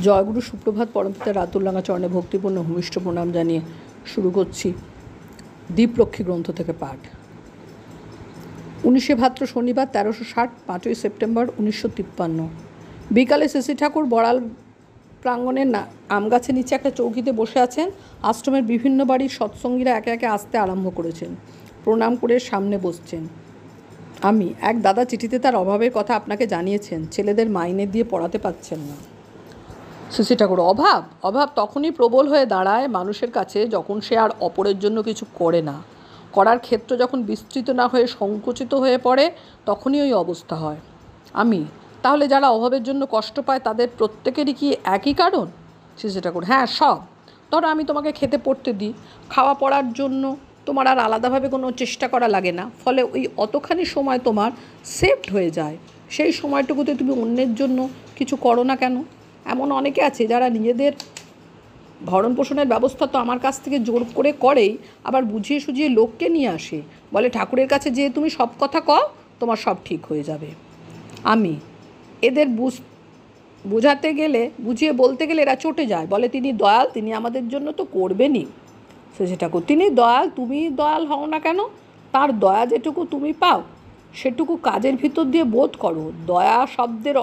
জয়গুরু সুপ্রভাত পরমপিতা রাতুল্লাঙ্গা চরণে ভক্তিপূর্ণ ভূমিষ্ঠ প্রণাম জানিয়ে শুরু করছি দীপলক্ষ্মী গ্রন্থ থেকে পাঠ। 19শে ভাদ্র শনিবার 1360 5ই সেপ্টেম্বর 1953 বিকালে শ্রী ঠাকুর বড়াল প্রাঙ্গণের আম গাছের নিচে একটা চৌকিতে বসে আছেন। আশ্রমের বিভিন্ন বাড়ির সৎসঙ্গীরা একে একে আসতে আরম্ভ করেছেন। প্রণাম করে সামনে বসছেন। আমি এক দাদা চিঠিতে তার অভাবের কথা আপনাকে জানিয়েছেন, ছেলেদের মাইনে দিয়ে পড়াতে পারছেন না। শ্রী ঠাকুর: অভাব তখনই প্রবল হয়ে দাঁড়ায় মানুষের কাছে যখন সে আর অপরের জন্য কিছু করে না। করার ক্ষেত্র যখন বিস্তৃত না হয়ে সংকুচিত হয়ে পড়ে, তখনই ওই অবস্থা হয়। তাহলে যারা অভাবের জন্য কষ্ট পায় তাদের প্রত্যেকেরই কি একই কারণ? শ্রী ঠাকুর: হ্যাঁ, সব। ধরো আমি তোমাকে খেতে পড়তে দিই, খাওয়া পড়ার জন্য তোমার আর আলাদাভাবে কোনো চেষ্টা করা লাগে না, ফলে ওই অতখানি সময় তোমার সেভড হয়ে যায়। সেই সময়টুকুতে তুমি অন্যের জন্য কিছু করো না কেন? এমন অনেকে আছে যারা নিজেদের ভরণ পোষণের ব্যবস্থা তো আমার কাছ থেকে জোর করে করেই, আবার বুঝিয়ে সুঝিয়ে লোককে নিয়ে আসে, বলে ঠাকুরের কাছে যে তুমি সব কথা কও, তোমার সব ঠিক হয়ে যাবে। এদের বুঝাতে গেলে, বুঝিয়ে বলতে গেলে এরা চটে যায়, বলে তিনি দয়াল, তিনি আমাদের জন্য তো করবেনই। শ্রী ঠাকুর: তিনি দয়াল, তুমি দয়াল হও না কেন? তার দয়া যেটুকু তুমি পাও সেটুকু কাজের ভিতর দিয়ে বোধ করো। দয়া শব্দের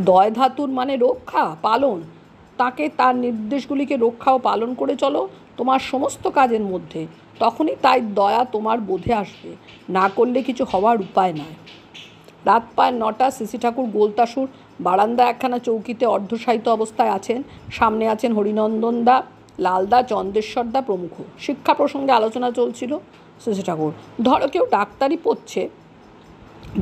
দয় ধাতুর মানে রক্ষা পালন। তাকে তার নির্দেশগুলিকে রক্ষা ও পালন করে চলো তোমার সমস্ত কাজের মধ্যে, তখনই তাই দয়া তোমার বোধে আসবে। না করলে কিছু হওয়ার উপায় নয়। রাত প্রায় 9টা। শ্রী ঠাকুর গোলতাসুর বারান্দা একখানা চৌকিতে অর্ধশায়িত অবস্থায় আছেন। সামনে আছেন হরিনন্দন দা, লালদা, চন্দ্রেশ্বর দা প্রমুখ। শিক্ষা প্রসঙ্গে আলোচনা চলছিল। শ্রী ঠাকুর: ধরো কেউ ডাক্তারি পড়ছে,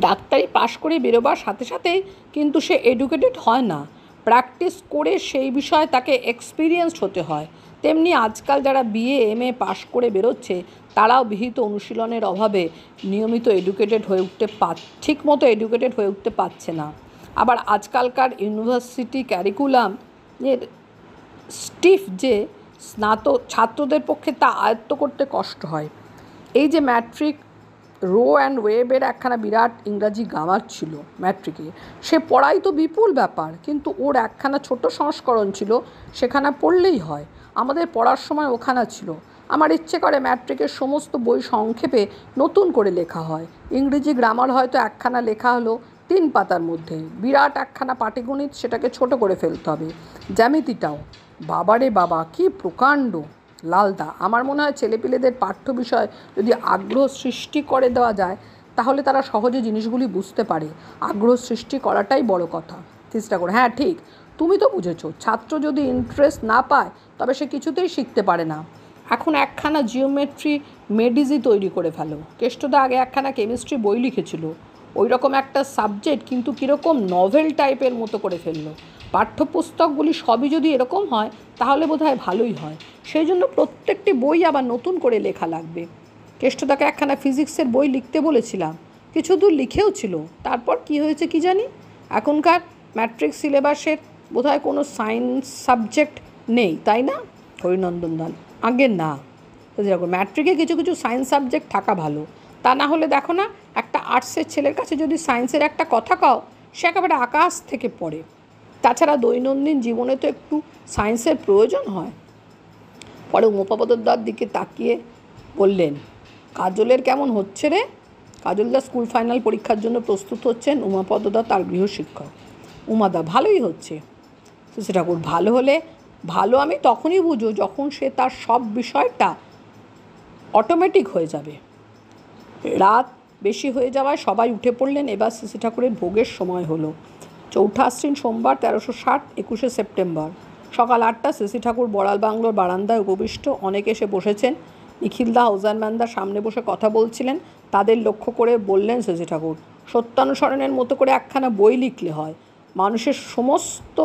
ডাক্তারি পাশ করে বেরোবার সাথে সাথেই কিন্তু সে এডুকেটেড হয় না, প্র্যাকটিস করে সেই বিষয়ে তাকে এক্সপিরিয়েন্সড হতে হয়। তেমনি আজকাল যারা বিএ এমএ পাশ করে বেরোচ্ছে, তারাও বিহিত অনুশীলনের অভাবে নিয়মিত ঠিকমতো এডুকেটেড হয়ে উঠতে পারছে না। আবার আজকালকার ইউনিভার্সিটি ক্যারিকুলাম এর স্টিফ যে ছাত্রদের পক্ষে তা আয়ত্ত করতে কষ্ট হয়। এই যে ম্যাট্রিক, রো অ্যান্ড ওয়েবের একখানা বিরাট ইংরাজি গ্রামার ছিল ম্যাট্রিকে, সে পড়াই তো বিপুল ব্যাপার, কিন্তু ওর একখানা ছোট সংস্করণ ছিল, সেখানে পড়লেই হয়। আমাদের পড়ার সময় ওখানা ছিল। আমার ইচ্ছে করে ম্যাট্রিকের সমস্ত বই সংক্ষেপে নতুন করে লেখা হয়। ইংরেজি গ্রামার হয়তো একখানা লেখা হলো 3 পাতার মধ্যে, বিরাট একখানা পাটিগণিত সেটাকে ছোট করে ফেলতে হবে। জ্যামিতিটাও বাবারে বাবা কি প্রকাণ্ড! লালদা: আমার মনে হয় ছেলেপিলেদের পাঠ্য বিষয় যদি আগ্রহ সৃষ্টি করে দেওয়া যায়, তাহলে তারা সহজে জিনিসগুলি বুঝতে পারে। আগ্রহ সৃষ্টি করাটাই বড় কথা। চেষ্টা করে: হ্যাঁ ঠিক, তুমি তো বুঝেছো। ছাত্র যদি ইন্টারেস্ট না পায় তবে সে কিছুতেই শিখতে পারে না। এখন একখানা জিওমেট্রি মেডিজি তৈরি করে ফেলো। কেষ্টদা আগে একখানা কেমিস্ট্রি বই লিখেছিল, ওই রকম একটা সাবজেক্ট, কিন্তু কীরকম নভেল টাইপের মতো করে ফেললো। পাঠ্যপুস্তকগুলি সবই যদি এরকম হয় তাহলে বোধহয় ভালোই হয়। সেই জন্য প্রত্যেকটি বই আবার নতুন করে লেখা লাগবে। কেষ্টদাকে একখানা ফিজিক্সের বই লিখতে বলেছিলাম, কিছু দূর লিখেও ছিল, তারপর কি হয়েছে কি জানি। এখনকার ম্যাট্রিক সিলেবাসের বোধহয় কোনো সায়েন্স সাবজেক্ট নেই, তাই না? হরিনন্দন দান: আগে না, ম্যাট্রিকে কিছু কিছু সায়েন্স সাবজেক্ট থাকা ভালো। তা না হলে দেখো না, একটা আর্টসের ছেলের কাছে যদি সায়েন্সের একটা কথা কও, সে একেবারে আকাশ থেকে পড়ে। তাছাড়া দৈনন্দিন জীবনে তো একটু সায়েন্সের প্রয়োজন হয়। পরে উমাপদদার দিকে তাকিয়ে বললেন: কাজলের কেমন হচ্ছে রে? কাজলদা স্কুল ফাইনাল পরীক্ষার জন্য প্রস্তুত হচ্ছেন। উমাপদদা তার গৃহশিক্ষক। উমাদা: ভালোই হচ্ছে। শ্রী ঠাকুর: ভালো হলে ভালো আমি তখনই বুঝো যখন সে তার সব বিষয়টা অটোমেটিক হয়ে যাবে। রাত বেশি হয়ে যাওয়ায় সবাই উঠে পড়লেন। এবার শ্রী ঠাকুরের ভোগের সময় হলো। 4 আশ্বিন সোমবার 1360 21শে সেপ্টেম্বর সকাল 8টা। শ্রী ঠাকুর বড়াল বাংলোর বারান্দায় উপবিষ্ট। অনেকে এসে বসেছেন। নিখিলদা, হাউজারম্যানদা সামনে বসে কথা বলছিলেন। তাদের লক্ষ্য করে বললেন শ্রী ঠাকুর: সত্যানুসরণের মতো করে একখানা বই লিখলে হয়। মানুষের সমস্ত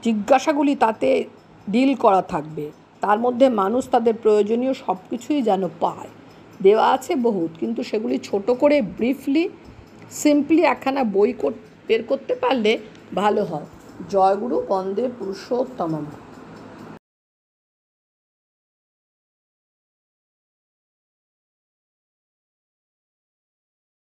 জিজ্ঞাসাগুলি তাতে ডিল করা থাকবে। তার মধ্যে মানুষ তাদের প্রয়োজনীয় সব কিছুই যেন পায়। দেওয়া আছে বহুত, কিন্তু সেগুলি ছোট করে ব্রিফলি সিম্পলি একখানা বই বের করতে পারলে ভালো হয়। জয়গুরু বন্দে পুরুষোত্তমম।